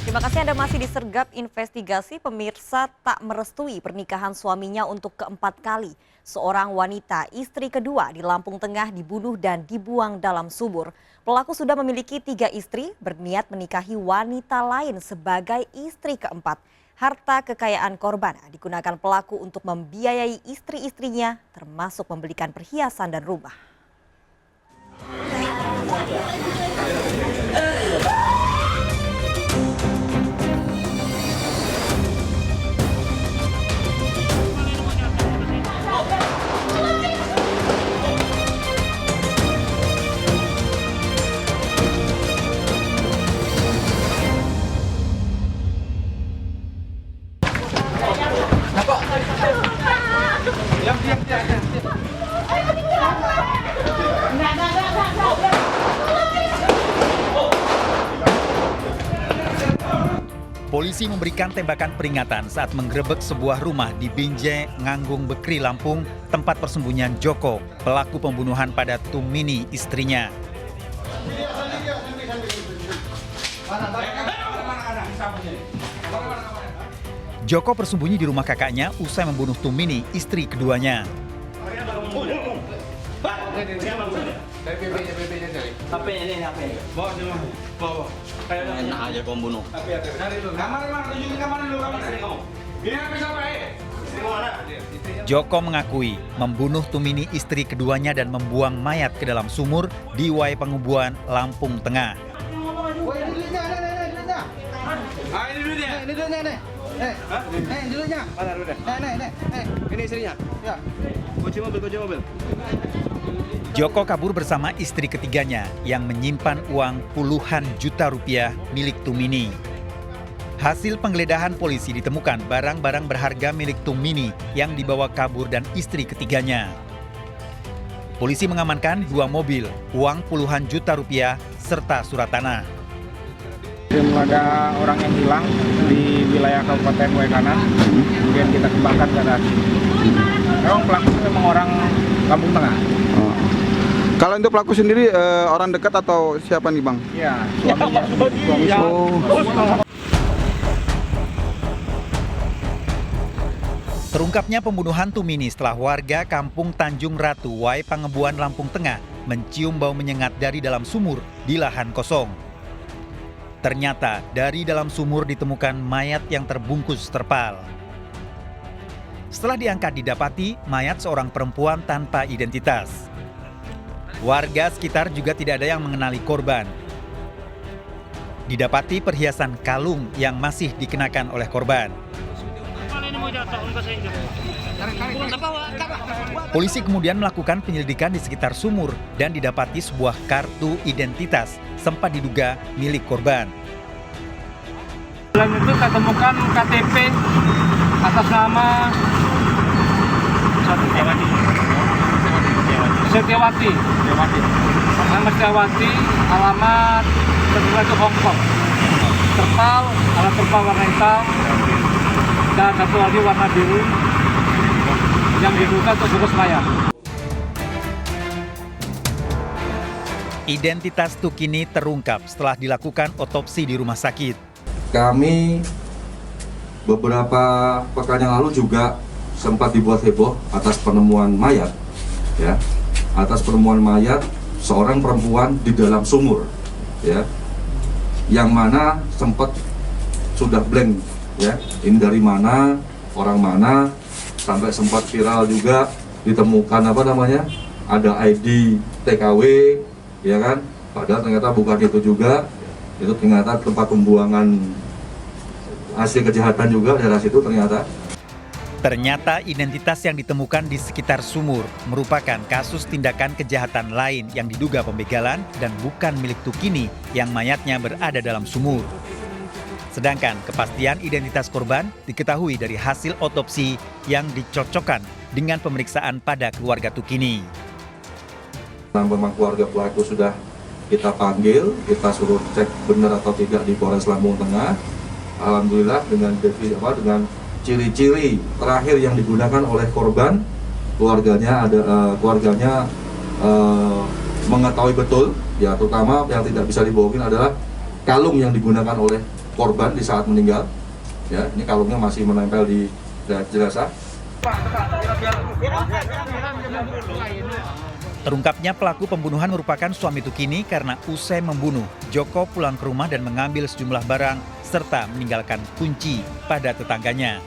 Terima kasih Anda masih disergap investigasi. Pemirsa tak merestui pernikahan suaminya untuk keempat kali. Seorang wanita, istri kedua di Lampung Tengah dibunuh dan dibuang dalam sumur. Pelaku sudah memiliki 3 istri, berniat menikahi wanita lain sebagai istri keempat. Harta kekayaan korban digunakan pelaku untuk membiayai istri-istrinya, termasuk membelikan perhiasan dan rumah. Polisi memberikan tembakan peringatan saat menggerebek sebuah rumah di Binjai, Nganggung Bekri, Lampung, tempat persembunyian Joko, pelaku pembunuhan pada Tumini, istrinya. Joko bersembunyi di rumah kakaknya usai membunuh Tumini, istri keduanya. Enak aja kau bunuh. Joko mengakui membunuh Tumini, istri keduanya, dan membuang mayat ke dalam sumur di Wai Pengubuan, Lampung Tengah. Ini istrinya. Ya. Kunci mobil. Joko kabur bersama istri ketiganya yang menyimpan uang puluhan juta rupiah milik Tumini. Hasil penggeledahan polisi ditemukan barang-barang berharga milik Tumini yang dibawa kabur dan istri ketiganya. Polisi mengamankan 2 mobil, uang puluhan juta rupiah, serta surat tanah. Ada orang yang hilang di wilayah Kabupaten Waikanan, kemudian kita kembangkan ke arah sini. Memang pelaku memang orang Lampung Tengah. Oh. Kalau untuk pelaku sendiri orang dekat atau siapa nih, Bang? Iya, suami. Terungkapnya pembunuhan Tumini setelah warga Kampung Tanjung Ratu, Wai Pangebuan, Lampung Tengah mencium bau menyengat dari dalam sumur di lahan kosong. Ternyata dari dalam sumur ditemukan mayat yang terbungkus terpal. Setelah diangkat didapati mayat seorang perempuan tanpa identitas. Warga sekitar juga tidak ada yang mengenali korban. Didapati perhiasan kalung yang masih dikenakan oleh korban. Polisi kemudian melakukan penyelidikan di sekitar sumur dan didapati sebuah kartu identitas sempat diduga milik korban. Selain itu kita temukan KTP atas nama Setiawati. Nama Setiawati, alamat terduga itu Hongkong. Terpal, alat terpal warna hitam, dan satu lagi warna biru yang diduga untuk bungkus mayat. Identitas Tukini terungkap setelah dilakukan otopsi di rumah sakit. Kami beberapa pekan yang lalu juga sempat dibuat heboh atas penemuan mayat, ya, atas penemuan mayat seorang perempuan di dalam sumur, ya, yang mana sempat sudah blank, ya, ini dari mana, orang mana, sampai sempat viral juga ditemukan ada ID TKW, ya kan, padahal ternyata bukan itu juga. Itu ternyata tempat pembuangan hasil kejahatan juga daerah situ ternyata. Ternyata identitas yang ditemukan di sekitar sumur merupakan kasus tindakan kejahatan lain yang diduga pembegalan dan bukan milik Tukini yang mayatnya berada dalam sumur. Sedangkan kepastian identitas korban diketahui dari hasil otopsi yang dicocokkan dengan pemeriksaan pada keluarga Tukini. Memang keluarga pelaku sudah kita panggil, kita suruh cek benar atau tidak di Polres Lampung Tengah. Alhamdulillah dengan ciri-ciri terakhir yang digunakan oleh korban, keluarganya mengetahui betul, ya, terutama yang tidak bisa dibohongin adalah kalung yang digunakan oleh korban di saat meninggal. Ya, ini kalungnya masih menempel di jenazah. Terungkapnya pelaku pembunuhan merupakan suami Tukini karena usai membunuh, Joko pulang ke rumah dan mengambil sejumlah barang serta meninggalkan kunci pada tetangganya.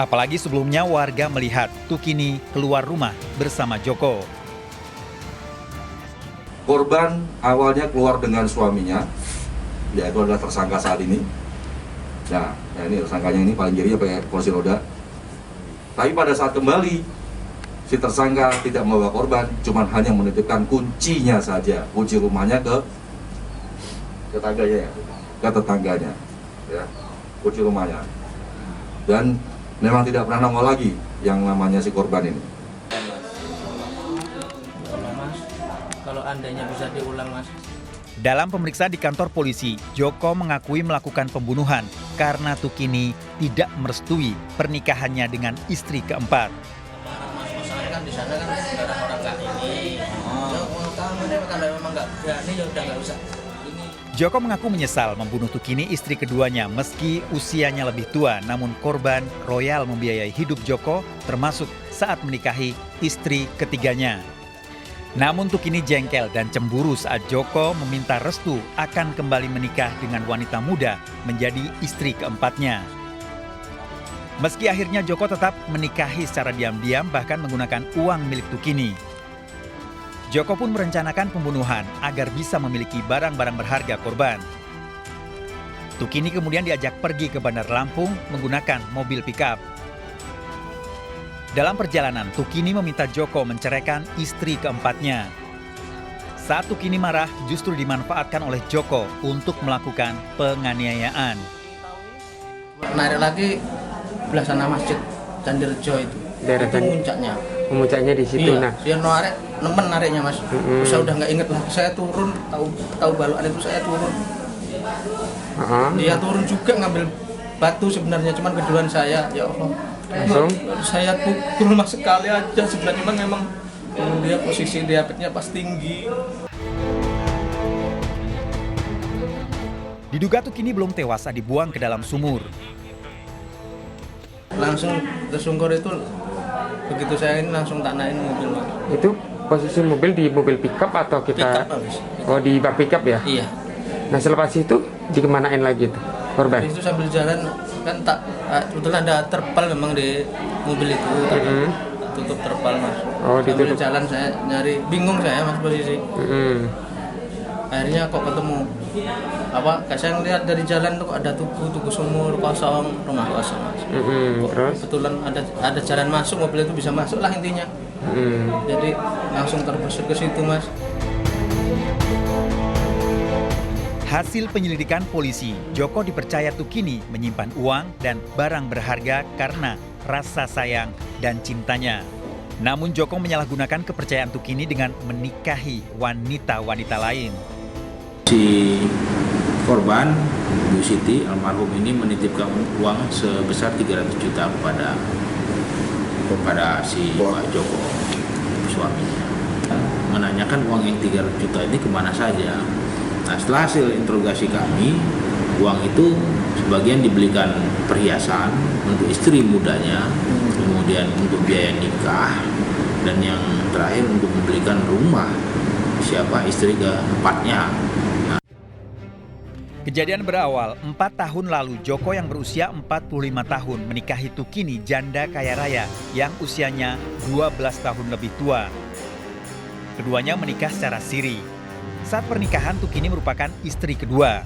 Apalagi sebelumnya warga melihat Tukini keluar rumah bersama Joko. Korban awalnya keluar dengan suaminya, yaitu adalah tersangka saat ini. Nah, ini tersangkanya ini paling kiri pakai kursi roda. Tapi pada saat kembali, si tersangka tidak membawa korban, cuma hanya menitipkan kuncinya saja, kunci rumahnya ke tetangganya, ya, kunci rumahnya. Dan memang tidak pernah nongol lagi yang namanya si korban ini. Kalau andainya bisa diulang, Mas. Dalam pemeriksaan di kantor polisi, Joko mengakui melakukan pembunuhan karena Tukini tidak merestui pernikahannya dengan istri keempat. Mas kosan kan di sana kan orang-orang nggak ini. Kamu ini kalau memang nggak berani ya udah nggak usah. Ini. Joko mengaku menyesal membunuh Tukini istri keduanya meski usianya lebih tua, namun korban royal membiayai hidup Joko termasuk saat menikahi istri ketiganya. Namun Tukini jengkel dan cemburu saat Joko meminta restu akan kembali menikah dengan wanita muda menjadi istri keempatnya. Meski akhirnya Joko tetap menikahi secara diam-diam bahkan menggunakan uang milik Tukini. Joko pun merencanakan pembunuhan agar bisa memiliki barang-barang berharga korban. Tukini kemudian diajak pergi ke Bandar Lampung menggunakan mobil pickup. Dalam perjalanan, Tukini meminta Joko menceraikan istri keempatnya. Saat Tukini marah, justru dimanfaatkan oleh Joko untuk melakukan penganiayaan. Narik lagi belah sana masjid Candirejo itu. Daerah itu puncaknya. Memuncaknya di situ. Iya, Nah, dia narik, nemen nariknya, Mas. Saya udah nggak inget lah. Saya turun, tahu baluan itu saya turun. Dia turun juga ngambil batu sebenarnya, cuman keduluan saya. Ya Allah. Langsung? Saya pukul mas sekali aja sebenarnya memang dia posisi diabetesnya pas tinggi. Diduga Tukini belum tewas saat dibuang ke dalam sumur. Langsung tersungkur itu begitu saya ini langsung tak naikin mobil, Mas. itu posisi mobil di mobil pickup atau kita? Pickup, Mas. Oh, di bak pickup ya? Iya. Nah, selepas itu dikemanain lagi tuh korban? Itu sambil jalan kan tak kebetulan ada terpal memang di mobil itu. Tutup terpal, Mas. Oh, sambil ditutup. jalan saya nyari, bingung saya, Mas, posisi. Akhirnya kok ketemu saya ngeliat dari jalan tuh ada tugu sumur kosong, rumah kosong, Mas. Terus? Kebetulan ada jalan masuk, mobil itu bisa masuk lah intinya. Jadi langsung terbersih ke situ, Mas. Hasil penyelidikan polisi, Joko dipercaya Tukini menyimpan uang dan barang berharga karena rasa sayang dan cintanya. Namun Joko menyalahgunakan kepercayaan Tukini dengan menikahi wanita-wanita lain. Si korban, Bu Siti, almarhum ini menitipkan uang sebesar 300 juta kepada si Pak Joko, suaminya. Menanyakan uang yang 300 juta ini kemana saja. Nah, setelah hasil interogasi kami, uang itu sebagian dibelikan perhiasan untuk istri mudanya, kemudian untuk biaya nikah, dan yang terakhir untuk membelikan rumah istri keempatnya. Kejadian berawal 4 tahun lalu, Joko yang berusia 45 tahun menikahi Tukini, janda kaya raya yang usianya 12 tahun lebih tua. Keduanya menikah secara siri. Saat pernikahan, Tukini merupakan istri kedua.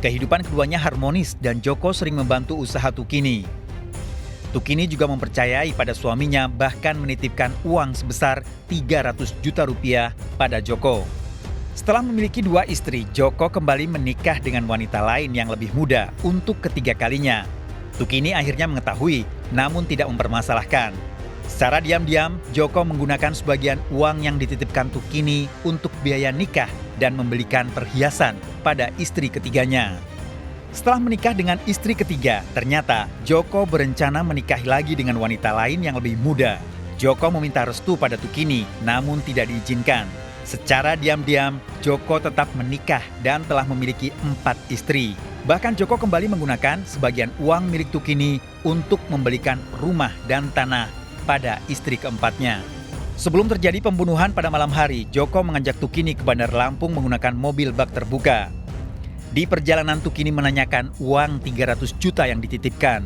Kehidupan keduanya harmonis dan Joko sering membantu usaha Tukini. Tukini juga mempercayai pada suaminya, bahkan menitipkan uang sebesar 300 juta rupiah pada Joko. Setelah memiliki 2 istri, Joko kembali menikah dengan wanita lain yang lebih muda untuk ketiga kalinya. Tukini akhirnya mengetahui, namun tidak mempermasalahkan. Secara diam-diam, Joko menggunakan sebagian uang yang dititipkan Tukini untuk biaya nikah dan membelikan perhiasan pada istri ketiganya. Setelah menikah dengan istri ketiga, ternyata Joko berencana menikahi lagi dengan wanita lain yang lebih muda. Joko meminta restu pada Tukini, namun tidak diizinkan. Secara diam-diam, Joko tetap menikah dan telah memiliki 4 istri. Bahkan Joko kembali menggunakan sebagian uang milik Tukini untuk membelikan rumah dan tanah pada istri keempatnya. Sebelum terjadi pembunuhan pada malam hari, Joko mengajak Tukini ke Bandar Lampung menggunakan mobil bak terbuka. Di perjalanan Tukini menanyakan uang 300 juta yang dititipkan.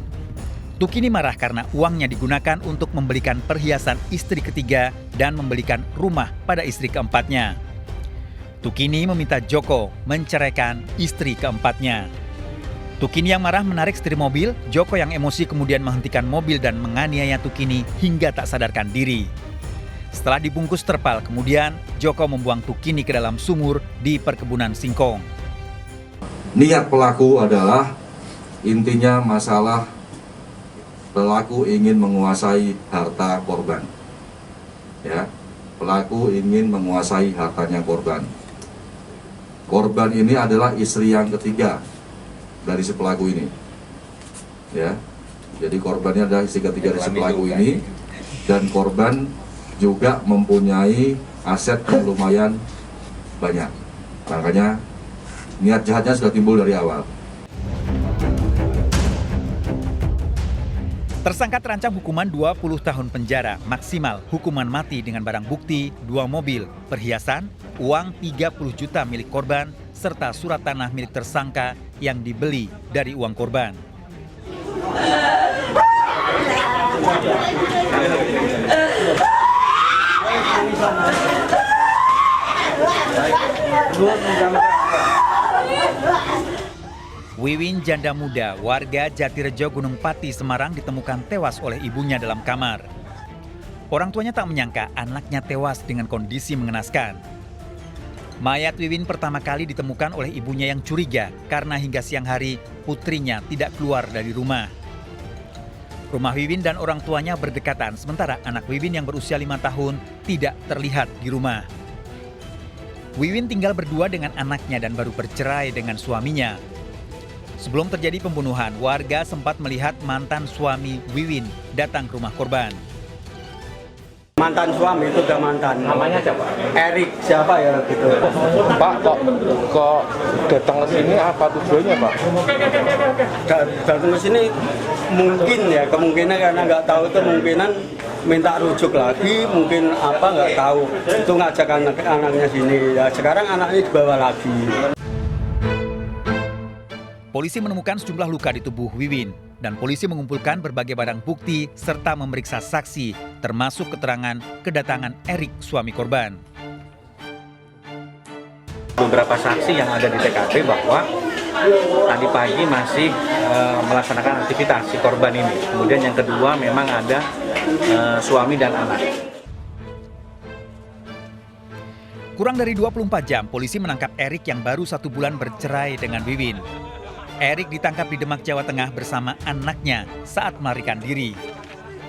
Tukini marah karena uangnya digunakan untuk membelikan perhiasan istri ketiga dan membelikan rumah pada istri keempatnya. Tukini meminta Joko menceraikan istri keempatnya. Tukini yang marah menarik setir mobil, Joko yang emosi kemudian menghentikan mobil dan menganiaya Tukini hingga tak sadarkan diri. Setelah dibungkus terpal, kemudian Joko membuang Tukini ke dalam sumur di perkebunan singkong. Niat pelaku adalah intinya masalah pelaku ingin menguasai harta korban. Ya, pelaku ingin menguasai hartanya korban. Korban ini adalah istri yang ketiga dari si pelaku ini. Ya, jadi korbannya adalah istri ketiga dari si pelaku ini, dan korban juga mempunyai aset yang lumayan banyak. Makanya niat jahatnya sudah timbul dari awal. Tersangka terancam hukuman 20 tahun penjara, maksimal hukuman mati dengan barang bukti 2 mobil, perhiasan, uang 30 juta milik korban, serta surat tanah milik tersangka yang dibeli dari uang korban. Wiwin, janda muda warga Jatirejo Gunung Pati, Semarang ditemukan tewas oleh ibunya dalam kamar. Orang tuanya tak menyangka anaknya tewas dengan kondisi mengenaskan. Mayat Wiwin pertama kali ditemukan oleh ibunya yang curiga karena hingga siang hari putrinya tidak keluar dari rumah. Rumah Wiwin dan orang tuanya berdekatan, sementara anak Wiwin yang berusia 5 tahun tidak terlihat di rumah. Wiwin tinggal berdua dengan anaknya dan baru bercerai dengan suaminya. Sebelum terjadi pembunuhan, warga sempat melihat mantan suami Wiwin datang ke rumah korban. Mantan suami itu udah mantan. Namanya siapa? Erik siapa ya gitu. Pak, kok datang ke sini apa tujuannya, Pak? Datang ke sini mungkin ya, kemungkinan karena nggak tahu itu kemungkinan minta rujuk lagi, mungkin apa nggak tahu. Itu ngajak anaknya sini. Ya sekarang anaknya dibawa lagi. Polisi menemukan sejumlah luka di tubuh Wiwin dan polisi mengumpulkan berbagai barang bukti serta memeriksa saksi termasuk keterangan kedatangan Erik, suami korban. Beberapa saksi yang ada di TKP bahwa tadi pagi masih melaksanakan aktivitas si korban ini. Kemudian yang kedua memang ada suami dan anak. Kurang dari 24 jam, polisi menangkap Erik yang baru 1 bulan bercerai dengan Wiwin. Erik ditangkap di Demak, Jawa Tengah bersama anaknya saat melarikan diri.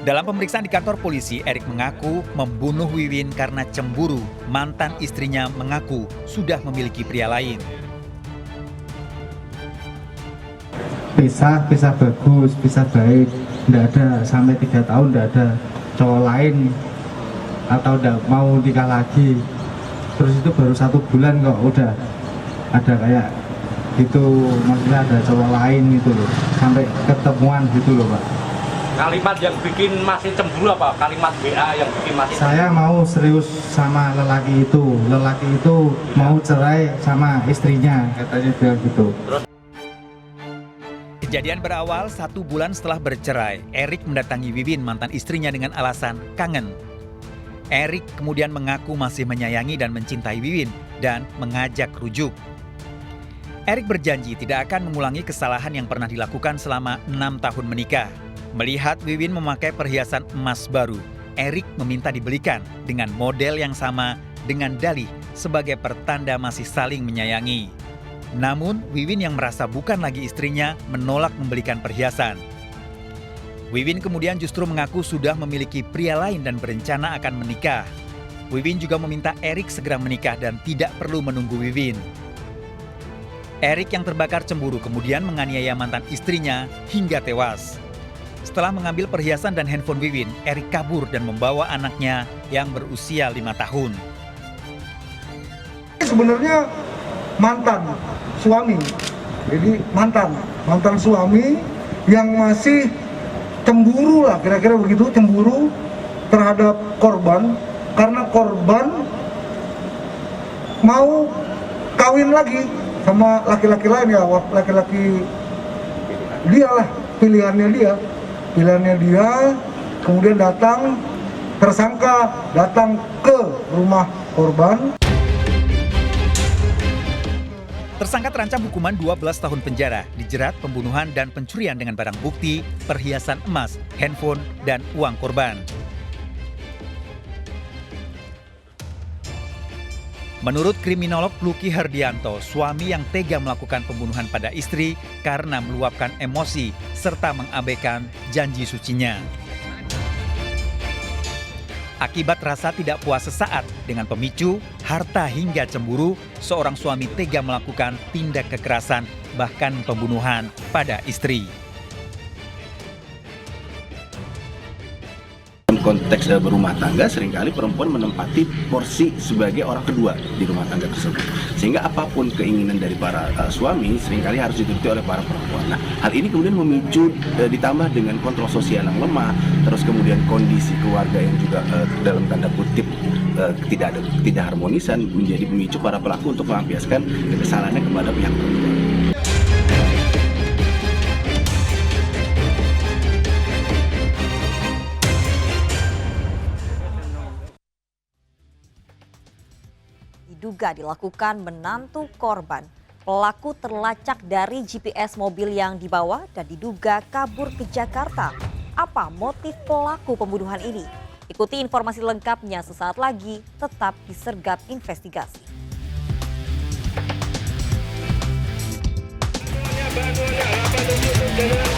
Dalam pemeriksaan di kantor polisi, Erik mengaku membunuh Wiwin karena cemburu. Mantan istrinya mengaku sudah memiliki pria lain. Pisah bagus, pisah baik. Tidak ada, sampai 3 tahun tidak ada cowok lain atau tidak mau nikah lagi. Terus itu baru 1 bulan kok udah ada kayak gitu, maksudnya ada cowok lain gitu loh, sampai ketemuan gitu loh, Pak. Kalimat yang bikin masih cemburu apa? Kalimat WA yang bikin masih Saya mau serius sama lelaki itu mau cerai sama istrinya, katanya bilang gitu. Kejadian berawal 1 bulan setelah bercerai. Erik mendatangi Wiwin, mantan istrinya, dengan alasan kangen. Erik kemudian mengaku masih menyayangi dan mencintai Wiwin dan mengajak rujuk. Erik berjanji tidak akan mengulangi kesalahan yang pernah dilakukan selama 6 tahun menikah. Melihat Wiwin memakai perhiasan emas baru, Erik meminta dibelikan dengan model yang sama dengan dalih sebagai pertanda masih saling menyayangi. Namun, Wiwin yang merasa bukan lagi istrinya menolak membelikan perhiasan. Wiwin kemudian justru mengaku sudah memiliki pria lain dan berencana akan menikah. Wiwin juga meminta Erik segera menikah dan tidak perlu menunggu Wiwin. Erik yang terbakar cemburu kemudian menganiaya mantan istrinya hingga tewas. Setelah mengambil perhiasan dan handphone Wiwin, Erik kabur dan membawa anaknya yang berusia 5 tahun. sebenarnya mantan suami. Jadi mantan suami yang masih cemburu lah, kira-kira begitu, cemburu terhadap korban karena korban mau kawin lagi sama laki-laki lain ya, laki-laki dia lah, pilihannya dia, kemudian tersangka datang ke rumah korban. Tersangka terancam hukuman 12 tahun penjara, dijerat pembunuhan dan pencurian dengan barang bukti, perhiasan emas, handphone, dan uang korban. Menurut kriminolog Luki Herdianto, suami yang tega melakukan pembunuhan pada istri karena meluapkan emosi serta mengabaikan janji sucinya. Akibat rasa tidak puas sesaat dengan pemicu, harta hingga cemburu, seorang suami tega melakukan tindak kekerasan bahkan pembunuhan pada istri. Konteks berumah tangga, seringkali perempuan menempati porsi sebagai orang kedua di rumah tangga tersebut. Sehingga apapun keinginan dari para suami seringkali harus dituruti oleh para perempuan. Nah, hal ini kemudian memicu ditambah dengan kontrol sosial yang lemah, terus kemudian kondisi keluarga yang juga dalam tanda kutip tidak harmonisan, menjadi pemicu para pelaku untuk melampiaskan kekesalannya kepada pihak perempuan. Diduga dilakukan menantu korban. Pelaku terlacak dari GPS mobil yang dibawa dan diduga kabur ke Jakarta. Apa motif pelaku pembunuhan ini? Ikuti informasi lengkapnya sesaat lagi, tetap di Sergap Investigasi. Bangunnya 87